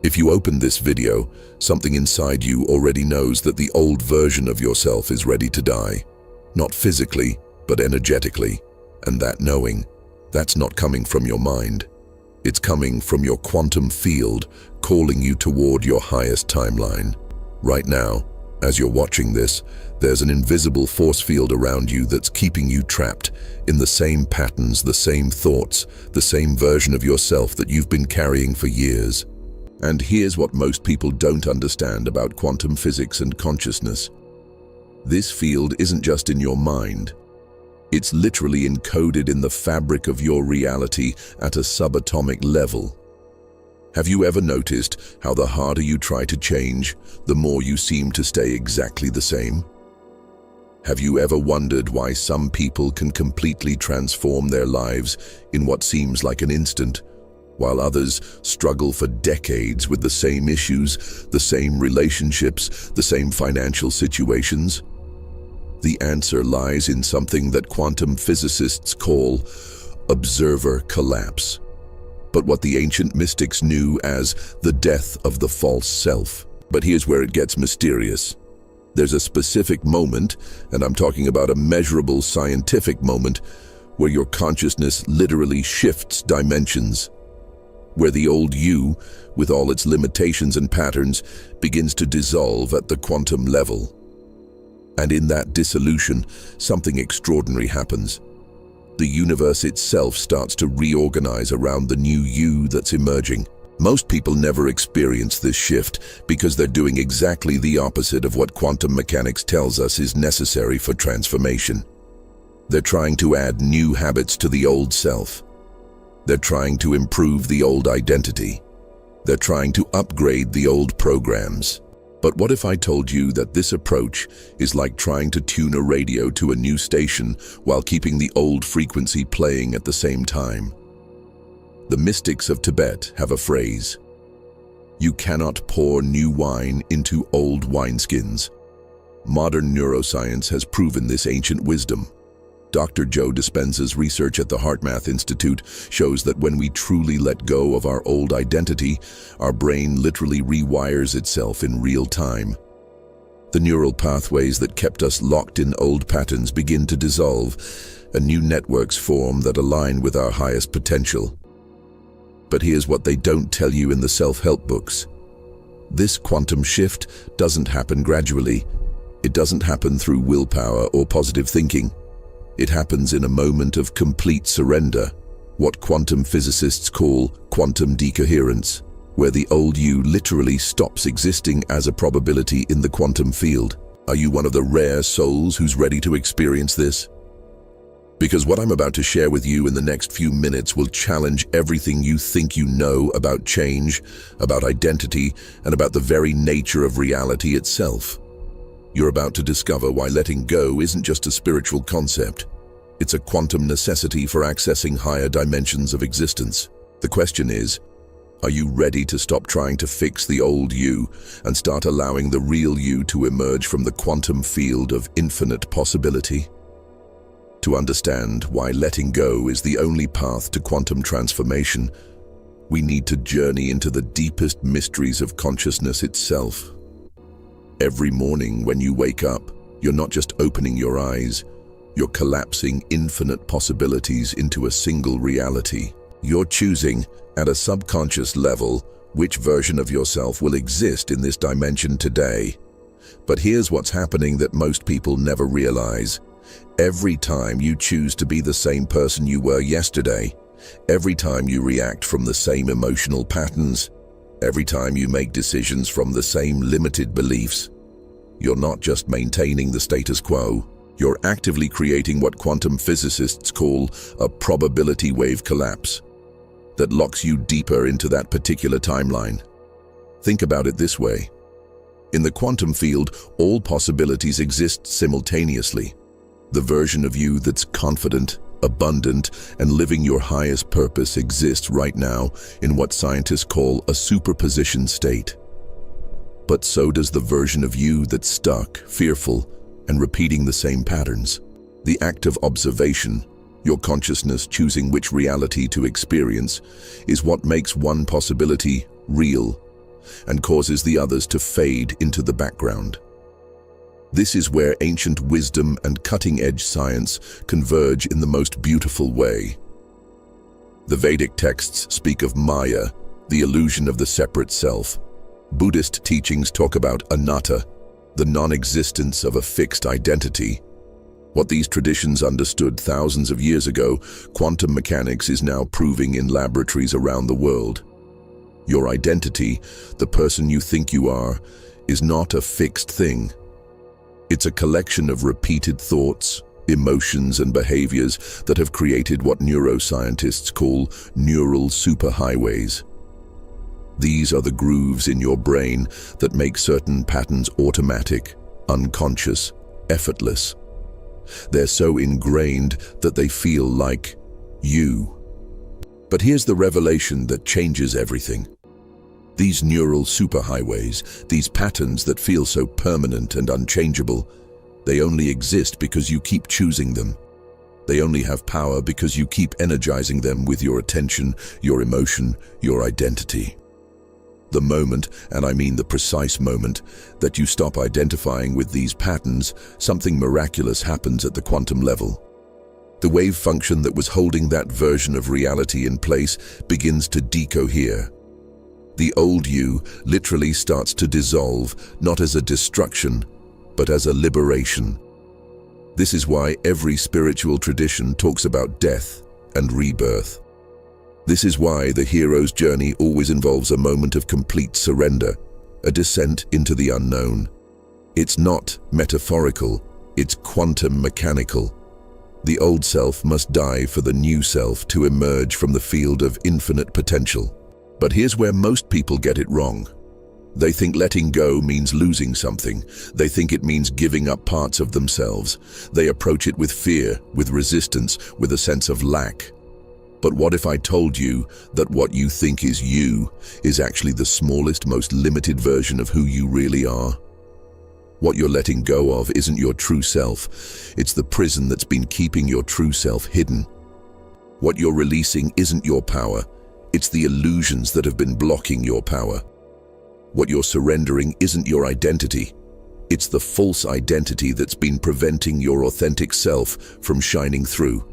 If you open this video, something inside you already knows that the old version of yourself is ready to die. Not physically, but energetically. And that knowing, that's not coming from your mind. It's coming from your quantum field, calling you toward your highest timeline. Right now, as you're watching this, there's an invisible force field around you that's keeping you trapped in the same patterns, the same thoughts, the same version of yourself that you've been carrying for years. And here's what most people don't understand about quantum physics and consciousness. This field isn't just in your mind. It's literally encoded in the fabric of your reality at a subatomic level. Have you ever noticed how the harder you try to change, the more you seem to stay exactly the same? Have you ever wondered why some people can completely transform their lives in what seems like an instant, while others struggle for decades with the same issues, the same relationships, the same financial situations? The answer lies in something that quantum physicists call observer collapse, but what the ancient mystics knew as the death of the false self. But here's where it gets mysterious. There's a specific moment, and I'm talking about a measurable scientific moment, where your consciousness literally shifts dimensions, where the old you, with all its limitations and patterns, begins to dissolve at the quantum level. And in that dissolution, something extraordinary happens. The universe itself starts to reorganize around the new you that's emerging. Most people never experience this shift because they're doing exactly the opposite of what quantum mechanics tells us is necessary for transformation. They're trying to add new habits to the old self. They're trying to improve the old identity. They're trying to upgrade the old programs. But what if I told you that this approach is like trying to tune a radio to a new station while keeping the old frequency playing at the same time? The mystics of Tibet have a phrase: "You cannot pour new wine into old wineskins." Modern neuroscience has proven this ancient wisdom. Dr. Joe Dispenza's research at the HeartMath Institute shows that when we truly let go of our old identity, our brain literally rewires itself in real time. The neural pathways that kept us locked in old patterns begin to dissolve, and new networks form that align with our highest potential. But here's what they don't tell you in the self-help books. This quantum shift doesn't happen gradually. It doesn't happen through willpower or positive thinking. It happens in a moment of complete surrender, what quantum physicists call quantum decoherence, where the old you literally stops existing as a probability in the quantum field. Are you one of the rare souls who's ready to experience this? Because what I'm about to share with you in the next few minutes will challenge everything you think you know about change, about identity, and about the very nature of reality itself. You're about to discover why letting go isn't just a spiritual concept. It's a quantum necessity for accessing higher dimensions of existence. The question is, are you ready to stop trying to fix the old you and start allowing the real you to emerge from the quantum field of infinite possibility? To understand why letting go is the only path to quantum transformation, we need to journey into the deepest mysteries of consciousness itself. Every morning when you wake up, you're not just opening your eyes, you're collapsing infinite possibilities into a single reality. You're choosing, at a subconscious level, which version of yourself will exist in this dimension today. But here's what's happening that most people never realize. Every time you choose to be the same person you were yesterday, every time you react from the same emotional patterns, every time you make decisions from the same limited beliefs, you're not just maintaining the status quo, you're actively creating what quantum physicists call a probability wave collapse that locks you deeper into that particular timeline. Think about it this way. In the quantum field, all possibilities exist simultaneously. The version of you that's confident, abundant, and living your highest purpose exists right now in what scientists call a superposition state. But so does the version of you that's stuck, fearful, and repeating the same patterns. The act of observation, your consciousness choosing which reality to experience, is what makes one possibility real and causes the others to fade into the background. This is where ancient wisdom and cutting-edge science converge in the most beautiful way. The Vedic texts speak of Maya, the illusion of the separate self. Buddhist teachings talk about anatta, the non-existence of a fixed identity. What these traditions understood thousands of years ago, quantum mechanics is now proving in laboratories around the world. Your identity, the person you think you are, is not a fixed thing. It's a collection of repeated thoughts, emotions, and behaviors that have created what neuroscientists call neural superhighways. These are the grooves in your brain that make certain patterns automatic, unconscious, effortless. They're so ingrained that they feel like you. But here's the revelation that changes everything. These neural superhighways, these patterns that feel so permanent and unchangeable, they only exist because you keep choosing them. They only have power because you keep energizing them with your attention, your emotion, your identity. The moment, and I mean the precise moment, that you stop identifying with these patterns, something miraculous happens at the quantum level. The wave function that was holding that version of reality in place begins to decohere. The old you literally starts to dissolve, not as a destruction, but as a liberation. This is why every spiritual tradition talks about death and rebirth. This is why the hero's journey always involves a moment of complete surrender, a descent into the unknown. It's not metaphorical, it's quantum mechanical. The old self must die for the new self to emerge from the field of infinite potential. But here's where most people get it wrong. They think letting go means losing something. They think it means giving up parts of themselves. They approach it with fear, with resistance, with a sense of lack. But what if I told you that what you think is you is actually the smallest, most limited version of who you really are? What you're letting go of isn't your true self. It's the prison that's been keeping your true self hidden. What you're releasing isn't your power. It's the illusions that have been blocking your power. What you're surrendering isn't your identity. It's the false identity that's been preventing your authentic self from shining through.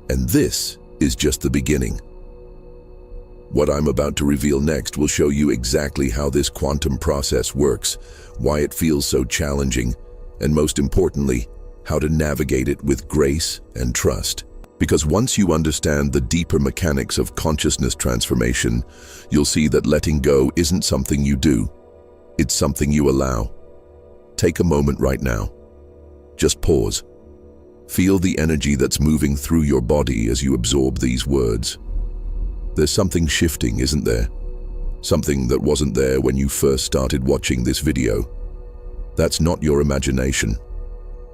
And this is just the beginning. What I'm about to reveal next will show you exactly how this quantum process works, why it feels so challenging, and most importantly, how to navigate it with grace and trust. Because once you understand the deeper mechanics of consciousness transformation, you'll see that letting go isn't something you do. It's something you allow. Take a moment right now. Just pause. Feel the energy that's moving through your body as you absorb these words. There's something shifting, isn't there? Something that wasn't there when you first started watching this video. That's not your imagination.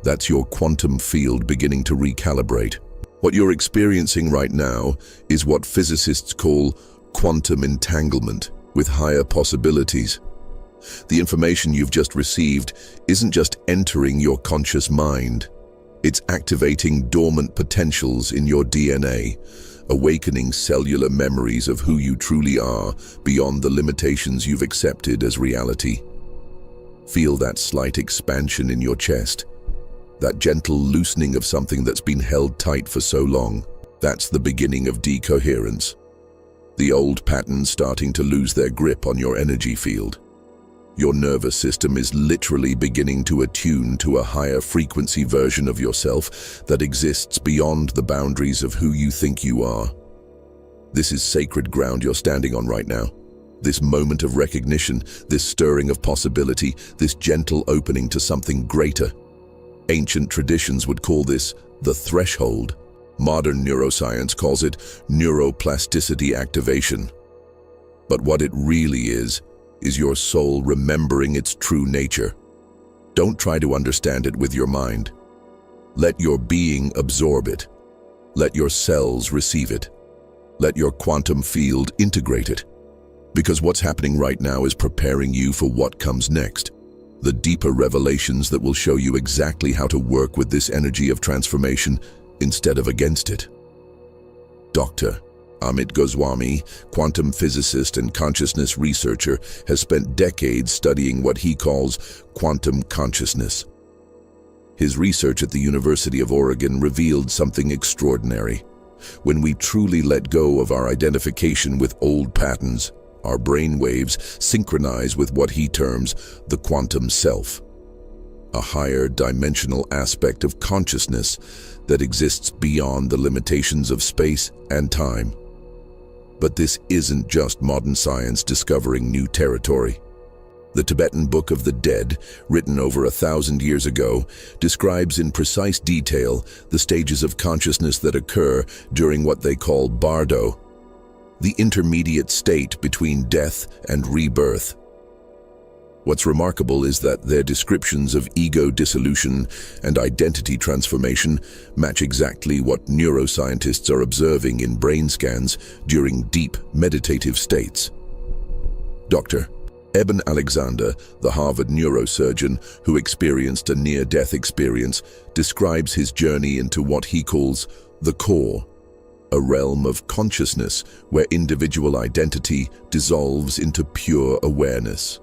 That's your quantum field beginning to recalibrate. What you're experiencing right now is what physicists call quantum entanglement with higher possibilities. The information you've just received isn't just entering your conscious mind. It's activating dormant potentials in your DNA, awakening cellular memories of who you truly are beyond the limitations you've accepted as reality. Feel that slight expansion in your chest. That gentle loosening of something that's been held tight for so long. That's the beginning of decoherence. The old patterns starting to lose their grip on your energy field. Your nervous system is literally beginning to attune to a higher frequency version of yourself that exists beyond the boundaries of who you think you are. This is sacred ground you're standing on right now. This moment of recognition, this stirring of possibility, this gentle opening to something greater. Ancient traditions would call this the threshold. Modern neuroscience calls it neuroplasticity activation. But what it really is your soul remembering its true nature. Don't try to understand it with your mind. Let your being absorb it. Let your cells receive it. Let your quantum field integrate it. Because what's happening right now is preparing you for what comes next. The deeper revelations that will show you exactly how to work with this energy of transformation instead of against it. Doctor, Amit Goswami, quantum physicist and consciousness researcher, has spent decades studying what he calls quantum consciousness. His research at the University of Oregon revealed something extraordinary. When we truly let go of our identification with old patterns, our brain waves synchronize with what he terms the quantum self, a higher dimensional aspect of consciousness that exists beyond the limitations of space and time. But this isn't just modern science discovering new territory. The Tibetan Book of the Dead, written over 1,000 years ago, describes in precise detail the stages of consciousness that occur during what they call bardo, the intermediate state between death and rebirth. What's remarkable is that their descriptions of ego dissolution and identity transformation match exactly what neuroscientists are observing in brain scans during deep meditative states. Dr. Eben Alexander, the Harvard neurosurgeon who experienced a near-death experience, describes his journey into what he calls the core, a realm of consciousness where individual identity dissolves into pure awareness.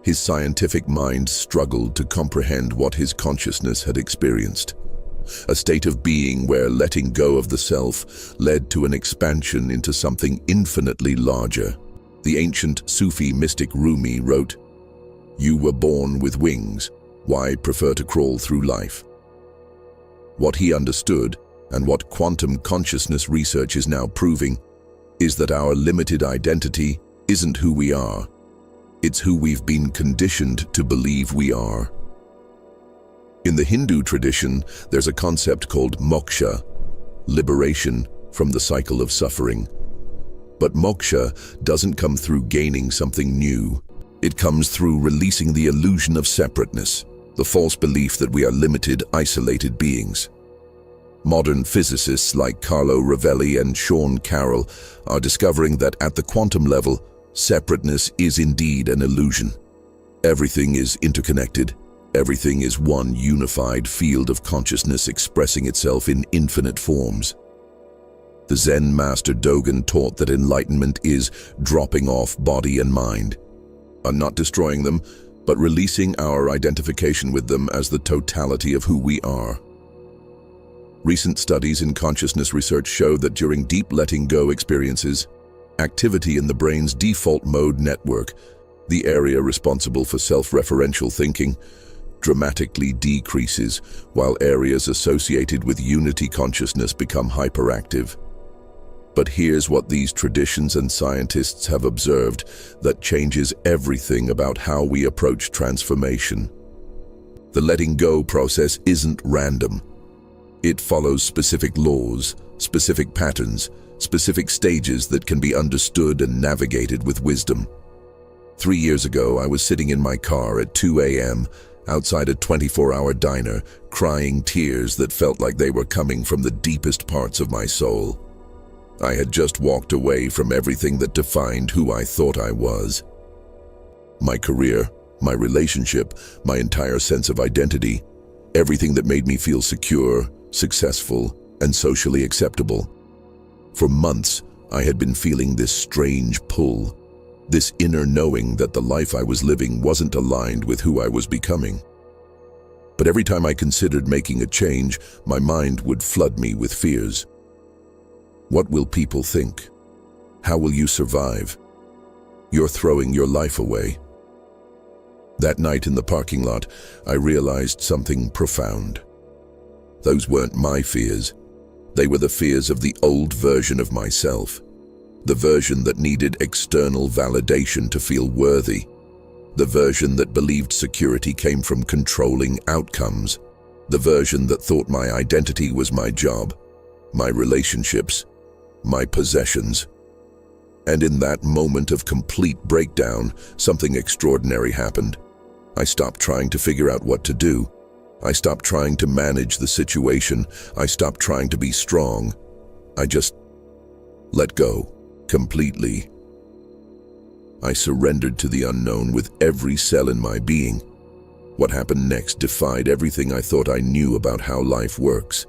His scientific mind struggled to comprehend what his consciousness had experienced, a state of being where letting go of the self led to an expansion into something infinitely larger. The ancient Sufi mystic Rumi wrote, "You were born with wings, why prefer to crawl through life?" What he understood, and what quantum consciousness research is now proving, is that our limited identity isn't who we are. It's who we've been conditioned to believe we are. In the Hindu tradition, there's a concept called moksha, liberation from the cycle of suffering. But moksha doesn't come through gaining something new. It comes through releasing the illusion of separateness, the false belief that we are limited, isolated beings. Modern physicists like Carlo Rovelli and Sean Carroll are discovering that at the quantum level, separateness is indeed an illusion. Everything is interconnected. Everything is one unified field of consciousness expressing itself in infinite forms. The Zen master Dogen taught that enlightenment is dropping off body and mind, not destroying them, but releasing our identification with them as the totality of who we are. Recent studies in consciousness research show that during deep letting go experiences, activity in the brain's default mode network, the area responsible for self-referential thinking, dramatically decreases, while areas associated with unity consciousness become hyperactive. But here's what these traditions and scientists have observed that changes everything about how we approach transformation. The letting go process isn't random. It follows specific laws, specific patterns, specific stages that can be understood and navigated with wisdom. 3 years ago, I was sitting in my car at 2 a.m. outside a 24-hour diner, crying tears that felt like they were coming from the deepest parts of my soul. I had just walked away from everything that defined who I thought I was. My career, my relationship, my entire sense of identity, everything that made me feel secure, successful, and socially acceptable. For months, I had been feeling this strange pull, this inner knowing that the life I was living wasn't aligned with who I was becoming. But every time I considered making a change, my mind would flood me with fears. What will people think? How will you survive? You're throwing your life away. That night in the parking lot, I realized something profound. Those weren't my fears. They were the fears of the old version of myself, the version that needed external validation to feel worthy, the version that believed security came from controlling outcomes, the version that thought my identity was my job, my relationships, my possessions. And in that moment of complete breakdown, something extraordinary happened. I stopped trying to figure out what to do. I stopped trying to manage the situation. I stopped trying to be strong. I just let go completely. I surrendered to the unknown with every cell in my being. What happened next defied everything I thought I knew about how life works.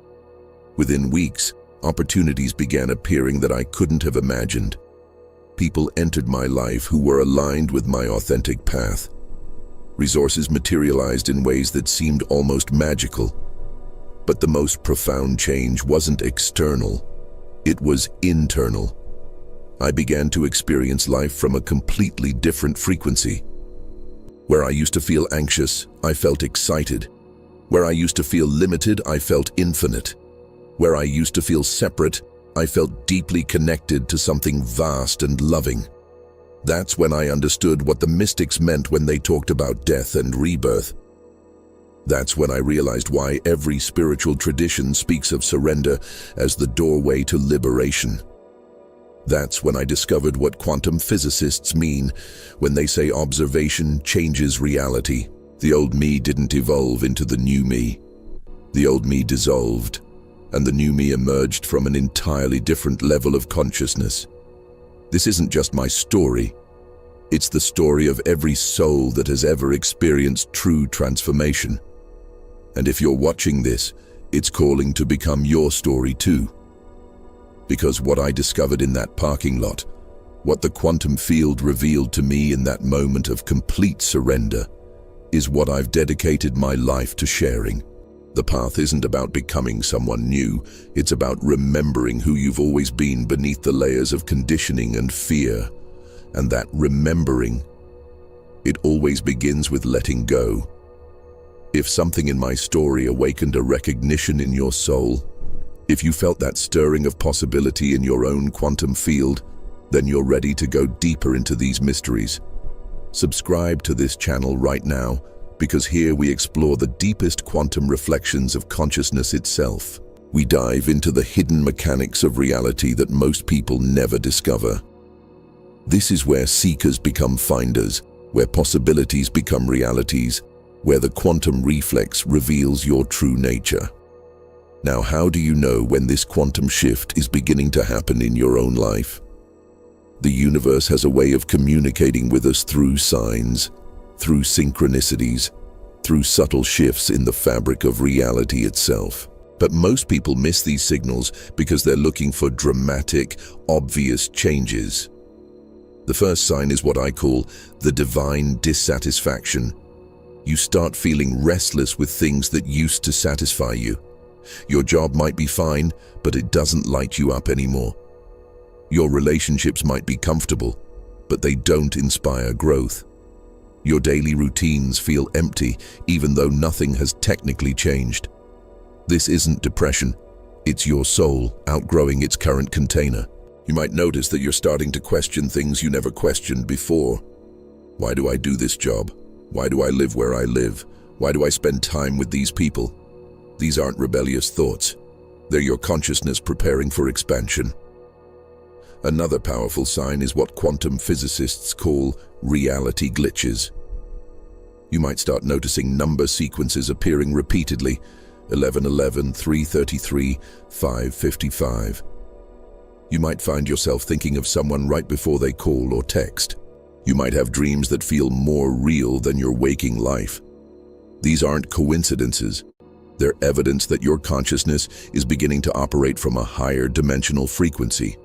Within weeks, Opportunities began appearing that I couldn't have imagined. People entered my life who were aligned with my authentic path. Resources materialized in ways that seemed almost magical. But the most profound change wasn't external, it was internal. I began to experience life from a completely different frequency. Where I used to feel anxious, I felt excited. Where I used to feel limited, I felt infinite. Where I used to feel separate, I felt deeply connected to something vast and loving. That's when I understood what the mystics meant when they talked about death and rebirth. That's when I realized why every spiritual tradition speaks of surrender as the doorway to liberation. That's when I discovered what quantum physicists mean when they say observation changes reality. The old me didn't evolve into the new me. The old me dissolved, and the new me emerged from an entirely different level of consciousness. This isn't just my story. It's the story of every soul that has ever experienced true transformation. And if you're watching this, it's calling to become your story too. Because what I discovered in that parking lot, what the quantum field revealed to me in that moment of complete surrender, is what I've dedicated my life to sharing. The path isn't about becoming someone new, it's about remembering who you've always been beneath the layers of conditioning and fear. And that remembering, it always begins with letting go. If something in my story awakened a recognition in your soul, if you felt that stirring of possibility in your own quantum field, then you're ready to go deeper into these mysteries. Subscribe to this channel right now, because here we explore the deepest quantum reflections of consciousness itself. We dive into the hidden mechanics of reality that most people never discover. This is where seekers become finders, where possibilities become realities, where the quantum reflex reveals your true nature. Now, how do you know when this quantum shift is beginning to happen in your own life? The universe has a way of communicating with us through signs, through synchronicities, through subtle shifts in the fabric of reality itself. But most people miss these signals because they're looking for dramatic, obvious changes. The first sign is what I call the divine dissatisfaction. You start feeling restless with things that used to satisfy you. Your job might be fine, but it doesn't light you up anymore. Your relationships might be comfortable, but they don't inspire growth. Your daily routines feel empty, even though nothing has technically changed. This isn't depression, it's your soul outgrowing its current container. You might notice that you're starting to question things you never questioned before. Why do I do this job? Why do I live where I live? Why do I spend time with these people? These aren't rebellious thoughts. They're your consciousness preparing for expansion. Another powerful sign is what quantum physicists call reality glitches. You might start noticing number sequences appearing repeatedly: 1111, 333, 555. You might find yourself thinking of someone right before they call or text. You might have dreams that feel more real than your waking life. These aren't coincidences. They're evidence that your consciousness is beginning to operate from a higher dimensional frequency.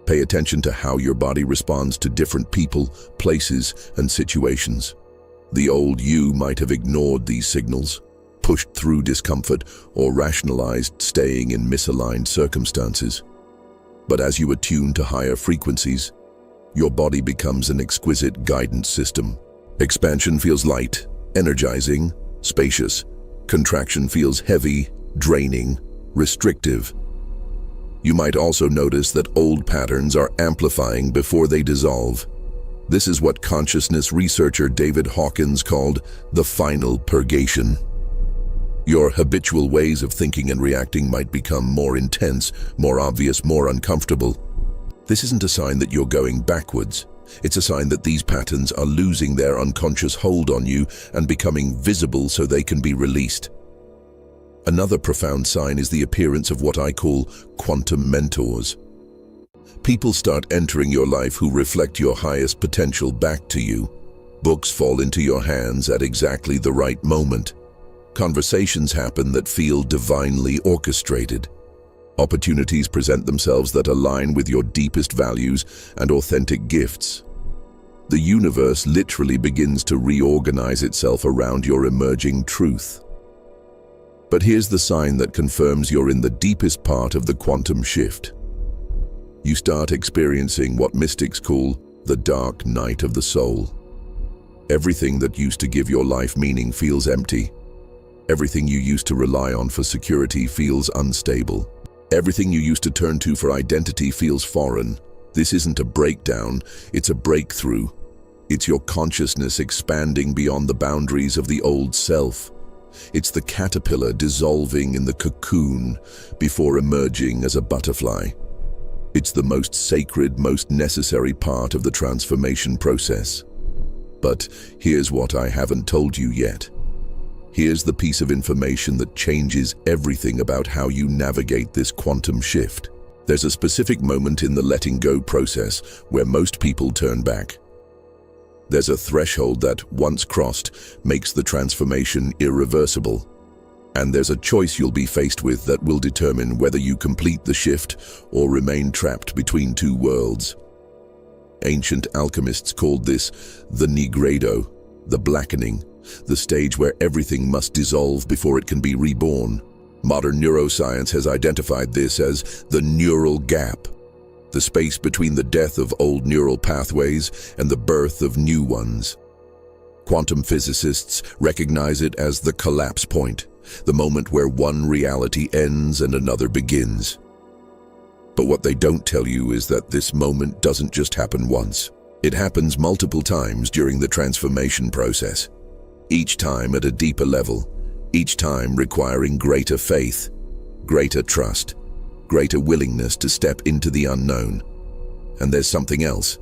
Pay attention to how your body responds to different people, places, and situations. The old you might have ignored these signals, pushed through discomfort, or rationalized staying in misaligned circumstances. But as you attune to higher frequencies, your body becomes an exquisite guidance system. Expansion feels light, energizing, spacious. Contraction feels heavy, draining, restrictive. You might also notice that old patterns are amplifying before they dissolve. This is what consciousness researcher David Hawkins called the final purgation. Your habitual ways of thinking and reacting might become more intense, more obvious, more uncomfortable. This isn't a sign that you're going backwards. It's a sign that these patterns are losing their unconscious hold on you and becoming visible so they can be released. Another profound sign is the appearance of what I call quantum mentors. People start entering your life who reflect your highest potential back to you. Books fall into your hands at exactly the right moment. Conversations happen that feel divinely orchestrated. Opportunities present themselves that align with your deepest values and authentic gifts. The universe literally begins to reorganize itself around your emerging truth. But here's the sign that confirms you're in the deepest part of the quantum shift. You start experiencing what mystics call the dark night of the soul. Everything that used to give your life meaning feels empty. Everything you used to rely on for security feels unstable. Everything you used to turn to for identity feels foreign. This isn't a breakdown, it's a breakthrough. It's your consciousness expanding beyond the boundaries of the old self. It's the caterpillar dissolving in the cocoon before emerging as a butterfly. It's the most sacred, most necessary part of the transformation process. But here's what I haven't told you yet. Here's the piece of information that changes everything about how you navigate this quantum shift. There's a specific moment in the letting go process where most people turn back. There's a threshold that, once crossed, makes the transformation irreversible. And there's a choice you'll be faced with that will determine whether you complete the shift or remain trapped between two worlds. Ancient alchemists called this the nigredo, the blackening, the stage where everything must dissolve before it can be reborn. Modern neuroscience has identified this as the neural gap, the space between the death of old neural pathways and the birth of new ones. Quantum physicists recognize it as the collapse point, the moment where one reality ends and another begins. But what they don't tell you is that this moment doesn't just happen once. It happens multiple times during the transformation process, each time at a deeper level, each time requiring greater faith, greater trust, greater willingness to step into the unknown. And there's something else,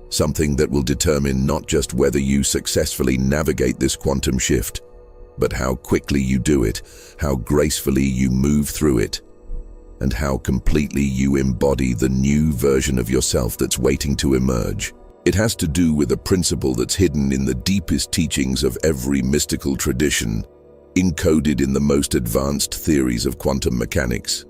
something that will determine not just whether you successfully navigate this quantum shift, but how quickly you do it, how gracefully you move through it, and how completely you embody the new version of yourself that's waiting to emerge. It has to do with a principle that's hidden in the deepest teachings of every mystical tradition, encoded in the most advanced theories of quantum mechanics,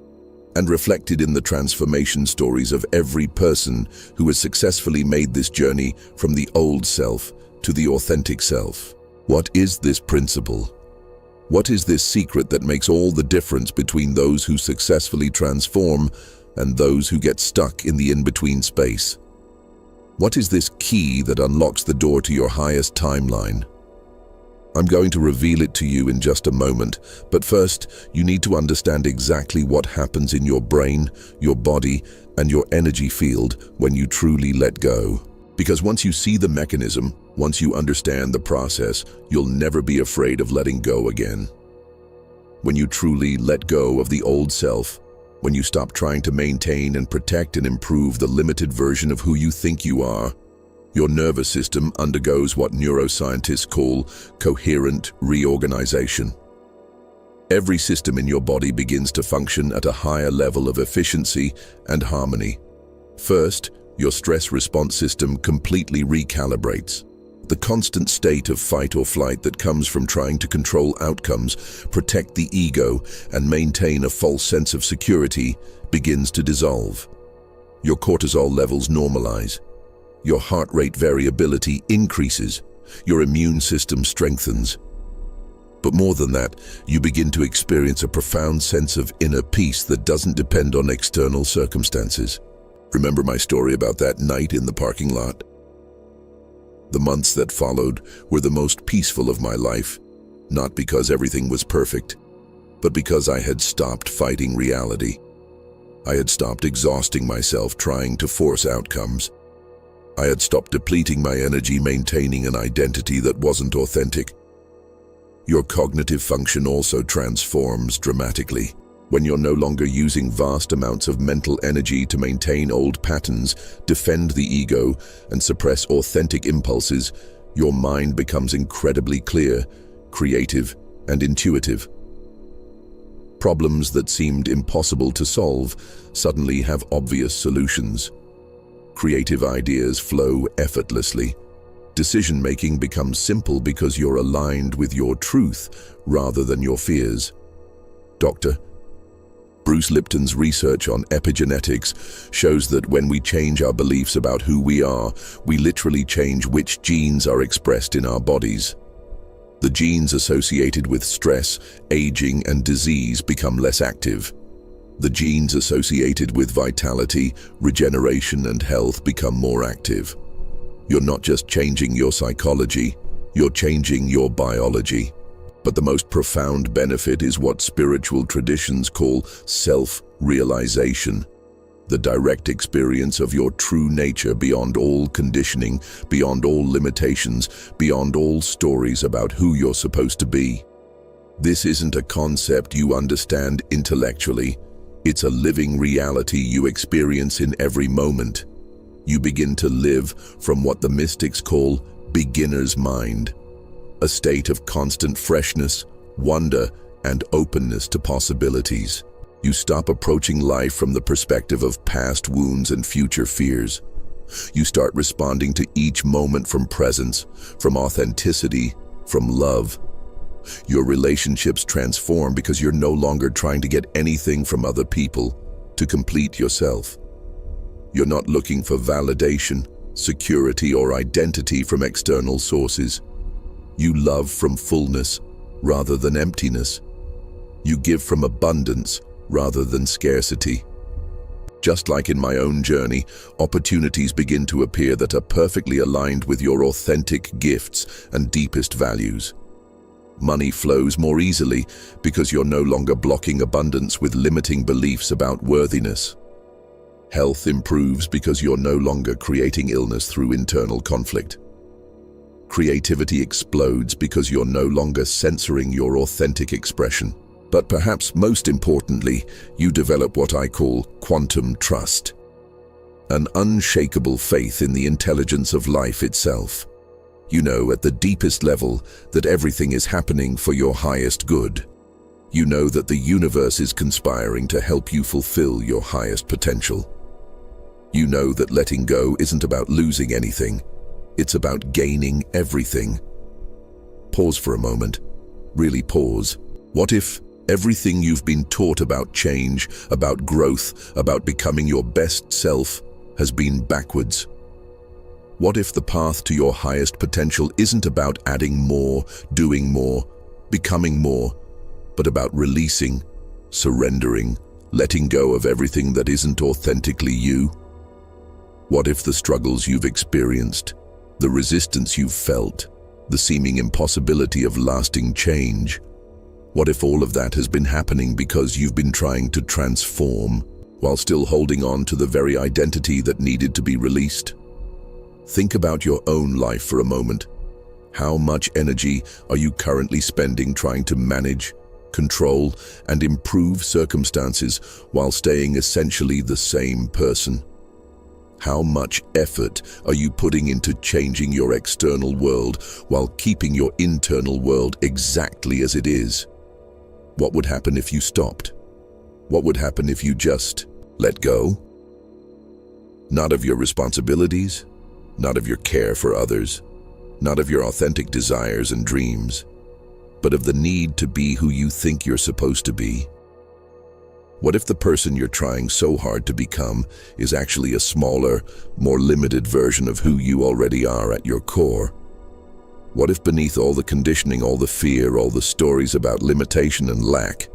and reflected in the transformation stories of every person who has successfully made this journey from the old self to the authentic self. What is this principle? What is this secret that makes all the difference between those who successfully transform and those who get stuck in the in-between space? What is this key that unlocks the door to your highest timeline? I'm going to reveal it to you in just a moment, but first, you need to understand exactly what happens in your brain, your body, and your energy field when you truly let go. Because once you see the mechanism, once you understand the process, you'll never be afraid of letting go again. When you truly let go of the old self, when you stop trying to maintain and protect and improve the limited version of who you think you are, your nervous system undergoes what neuroscientists call coherent reorganization. Every system in your body begins to function at a higher level of efficiency and harmony. First, your stress response system completely recalibrates. The constant state of fight or flight that comes from trying to control outcomes, protect the ego, and maintain a false sense of security begins to dissolve. Your cortisol levels normalize. Your heart rate variability increases. Your immune system strengthens. But more than that, you begin to experience a profound sense of inner peace that doesn't depend on external circumstances. Remember my story about that night in the parking lot? The months that followed were the most peaceful of my life, not because everything was perfect, but because I had stopped fighting reality. I had stopped exhausting myself trying to force outcomes. I had stopped depleting my energy maintaining an identity that wasn't authentic. Your cognitive function also transforms dramatically. When you're no longer using vast amounts of mental energy to maintain old patterns, defend the ego, and suppress authentic impulses, your mind becomes incredibly clear, creative, and intuitive. Problems that seemed impossible to solve suddenly have obvious solutions. Creative ideas flow effortlessly. Decision-making becomes simple because you're aligned with your truth rather than your fears. Doctor, Bruce Lipton's research on epigenetics shows that when we change our beliefs about who we are, we literally change which genes are expressed in our bodies. The genes associated with stress, aging, and disease become less active. The genes associated with vitality, regeneration, and health become more active. You're not just changing your psychology, you're changing your biology. But the most profound benefit is what spiritual traditions call self-realization, the direct experience of your true nature beyond all conditioning, beyond all limitations, beyond all stories about who you're supposed to be. This isn't a concept you understand intellectually. It's a living reality you experience in every moment. You begin to live from what the mystics call beginner's mind, a state of constant freshness, wonder, and openness to possibilities. You stop approaching life from the perspective of past wounds and future fears. You start responding to each moment from presence, from authenticity, from love. Your relationships transform because you're no longer trying to get anything from other people to complete yourself. You're not looking for validation, security, or identity from external sources. You love from fullness rather than emptiness. You give from abundance rather than scarcity. Just like in my own journey, opportunities begin to appear that are perfectly aligned with your authentic gifts and deepest values. Money flows more easily because you're no longer blocking abundance with limiting beliefs about worthiness. Health improves because you're no longer creating illness through internal conflict. Creativity explodes because you're no longer censoring your authentic expression. But perhaps most importantly, you develop what I call quantum trust, an unshakable faith in the intelligence of life itself. You know at the deepest level that everything is happening for your highest good. You know that the universe is conspiring to help you fulfill your highest potential. You know that letting go isn't about losing anything. It's about gaining everything. Pause for a moment. Really pause. What if everything you've been taught about change, about growth, about becoming your best self has been backwards? What if the path to your highest potential isn't about adding more, doing more, becoming more, but about releasing, surrendering, letting go of everything that isn't authentically you? What if the struggles you've experienced, the resistance you've felt, the seeming impossibility of lasting change, what if all of that has been happening because you've been trying to transform while still holding on to the very identity that needed to be released? Think about your own life for a moment. How much energy are you currently spending trying to manage, control, and improve circumstances while staying essentially the same person? How much effort are you putting into changing your external world while keeping your internal world exactly as it is? What would happen if you stopped? What would happen if you just let go? Not of your responsibilities, not of your care for others, not of your authentic desires and dreams, but of the need to be who you think you're supposed to be. What if the person you're trying so hard to become is actually a smaller, more limited version of who you already are at your core? What if beneath all the conditioning, all the fear, all the stories about limitation and lack,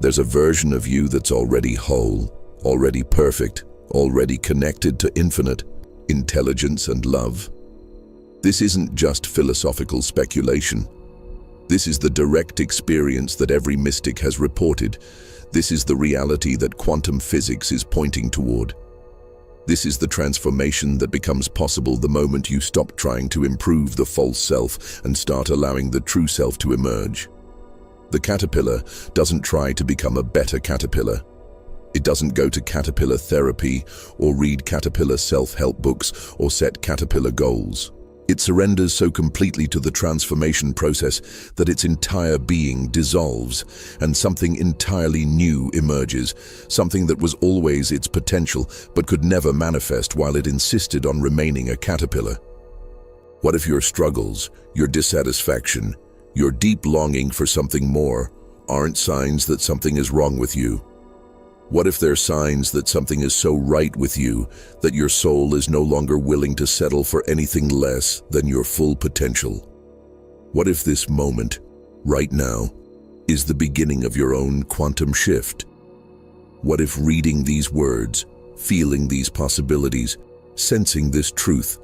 there's a version of you that's already whole, already perfect, already connected to infinite intelligence and love? This isn't just philosophical speculation. This is the direct experience that every mystic has reported. This is the reality that quantum physics is pointing toward. This is the transformation that becomes possible the moment you stop trying to improve the false self and start allowing the true self to emerge. The caterpillar doesn't try to become a better caterpillar. It doesn't go to caterpillar therapy or read caterpillar self-help books or set caterpillar goals. It surrenders so completely to the transformation process that its entire being dissolves and something entirely new emerges, something that was always its potential but could never manifest while it insisted on remaining a caterpillar. What if your struggles, your dissatisfaction, your deep longing for something more aren't signs that something is wrong with you? What if they're signs that something is so right with you that your soul is no longer willing to settle for anything less than your full potential? What if this moment, right now, is the beginning of your own quantum shift? What if reading these words, feeling these possibilities, sensing this truth,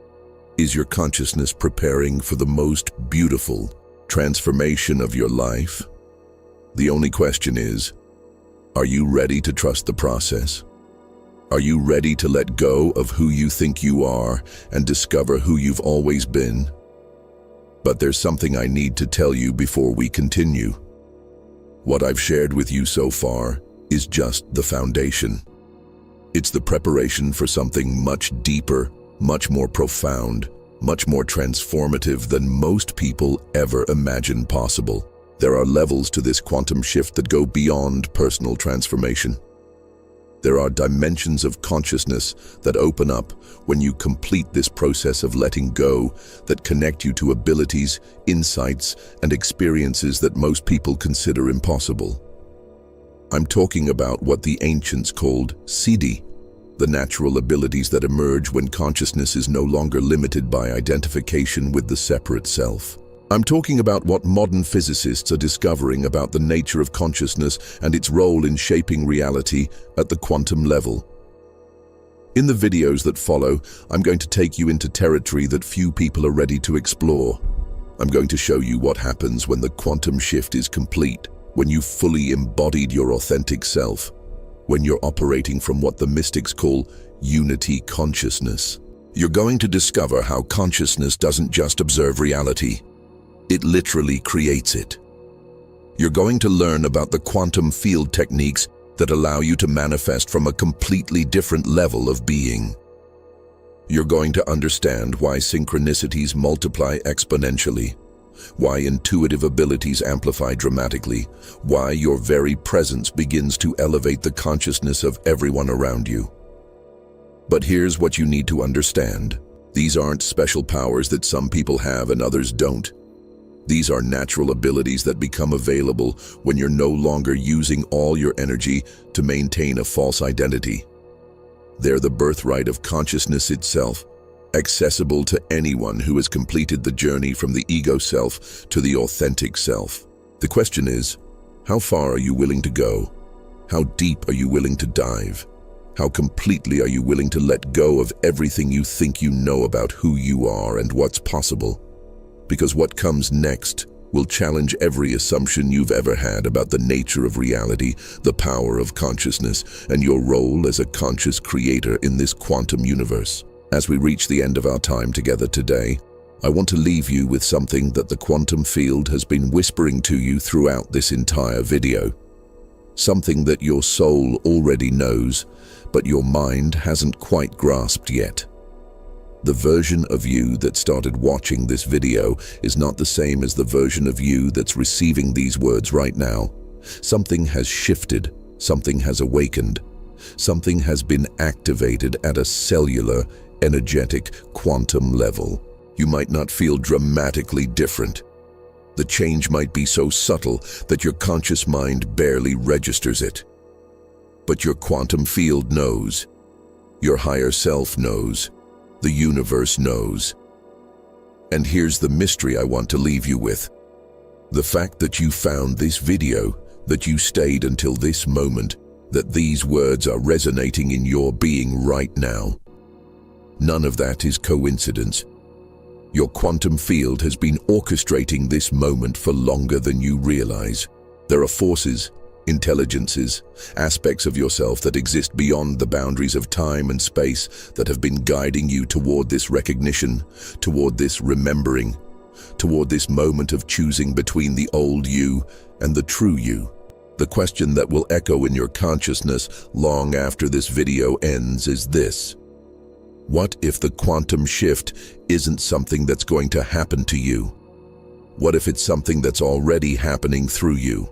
is your consciousness preparing for the most beautiful transformation of your life? The only question is, are you ready to trust the process? Are you ready to let go of who you think you are and discover who you've always been? But there's something I need to tell you before we continue. What I've shared with you so far is just the foundation. It's the preparation for something much deeper, much more profound, much more transformative than most people ever imagine possible. There are levels to this quantum shift that go beyond personal transformation. There are dimensions of consciousness that open up when you complete this process of letting go, that connect you to abilities, insights, and experiences that most people consider impossible. I'm talking about what the ancients called siddhi, the natural abilities that emerge when consciousness is no longer limited by identification with the separate self. I'm talking about what modern physicists are discovering about the nature of consciousness and its role in shaping reality at the quantum level. In the videos that follow, I'm going to take you into territory that few people are ready to explore. I'm going to show you what happens when the quantum shift is complete, when you've fully embodied your authentic self, when you're operating from what the mystics call unity consciousness. You're going to discover how consciousness doesn't just observe reality. It literally creates it. You're going to learn about the quantum field techniques that allow you to manifest from a completely different level of being. You're going to understand why synchronicities multiply exponentially, why intuitive abilities amplify dramatically, why your very presence begins to elevate the consciousness of everyone around you. But here's what you need to understand. These aren't special powers that some people have and others don't. These are natural abilities that become available when you're no longer using all your energy to maintain a false identity. They're the birthright of consciousness itself, accessible to anyone who has completed the journey from the ego self to the authentic self. The question is, how far are you willing to go? How deep are you willing to dive? How completely are you willing to let go of everything you think you know about who you are and what's possible? Because what comes next will challenge every assumption you've ever had about the nature of reality, the power of consciousness, and your role as a conscious creator in this quantum universe. As we reach the end of our time together today, I want to leave you with something that the quantum field has been whispering to you throughout this entire video. Something that your soul already knows, but your mind hasn't quite grasped yet. The version of you that started watching this video is not the same as the version of you that's receiving these words right now. Something has shifted, something has awakened, something has been activated at a cellular, energetic, quantum level. You might not feel dramatically different. The change might be so subtle that your conscious mind barely registers it. But your quantum field knows. Your higher self knows. The universe knows. And here's the mystery I want to leave you with. The fact that you found this video, that you stayed until this moment, that these words are resonating in your being right now. None of that is coincidence. Your quantum field has been orchestrating this moment for longer than you realize. There are forces, intelligences, aspects of yourself that exist beyond the boundaries of time and space that have been guiding you toward this recognition, toward this remembering, toward this moment of choosing between the old you and the true you. The question that will echo in your consciousness long after this video ends is this: what if the quantum shift isn't something that's going to happen to you? What if it's something that's already happening through you?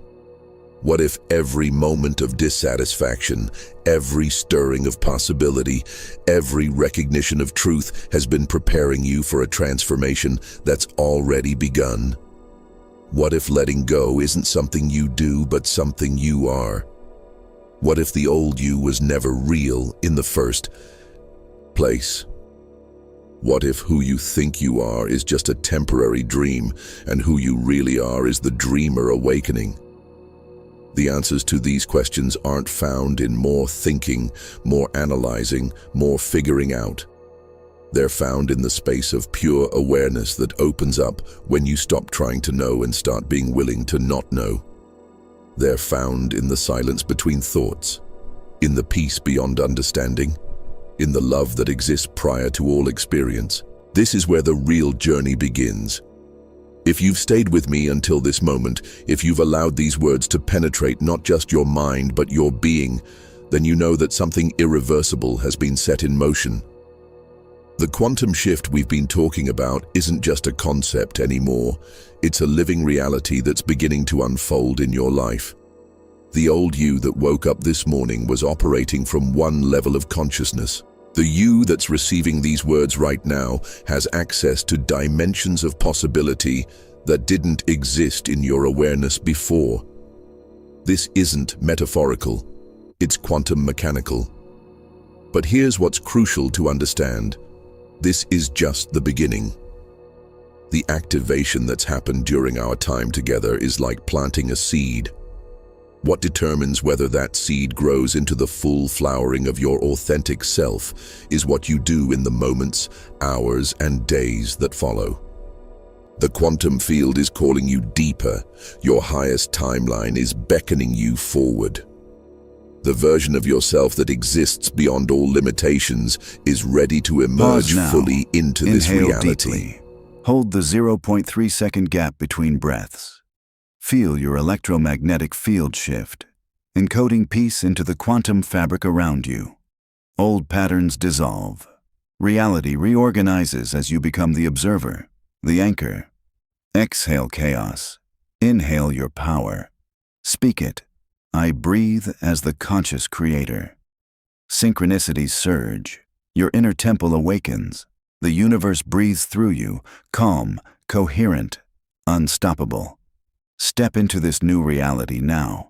What if every moment of dissatisfaction, every stirring of possibility, every recognition of truth has been preparing you for a transformation that's already begun? What if letting go isn't something you do, but something you are? What if the old you was never real in the first place? What if who you think you are is just a temporary dream, and who you really are is the dreamer awakening? The answers to these questions aren't found in more thinking, more analyzing, more figuring out. They're found in the space of pure awareness that opens up when you stop trying to know and start being willing to not know. They're found in the silence between thoughts, in the peace beyond understanding, in the love that exists prior to all experience. This is where the real journey begins. If you've stayed with me until this moment, if you've allowed these words to penetrate not just your mind but your being, then you know that something irreversible has been set in motion. The quantum shift we've been talking about isn't just a concept anymore. It's a living reality that's beginning to unfold in your life. The old you that woke up this morning was operating from one level of consciousness. The you that's receiving these words right now has access to dimensions of possibility that didn't exist in your awareness before. This isn't metaphorical, it's quantum mechanical. But here's what's crucial to understand. This is just the beginning. The activation that's happened during our time together is like planting a seed. What determines whether that seed grows into the full flowering of your authentic self is what you do in the moments, hours, and days that follow. The quantum field is calling you deeper. Your highest timeline is beckoning you forward. The version of yourself that exists beyond all limitations is ready to emerge fully into this reality. Deeply. Hold the 0.3-second gap between breaths. Feel your electromagnetic field shift, encoding peace into the quantum fabric around you. Old patterns dissolve. Reality reorganizes as you become the observer, the anchor. Exhale chaos. Inhale your power. Speak it. I breathe as the conscious creator. Synchronicities surge. Your inner temple awakens. The universe breathes through you, calm, coherent, unstoppable. Step into this new reality now.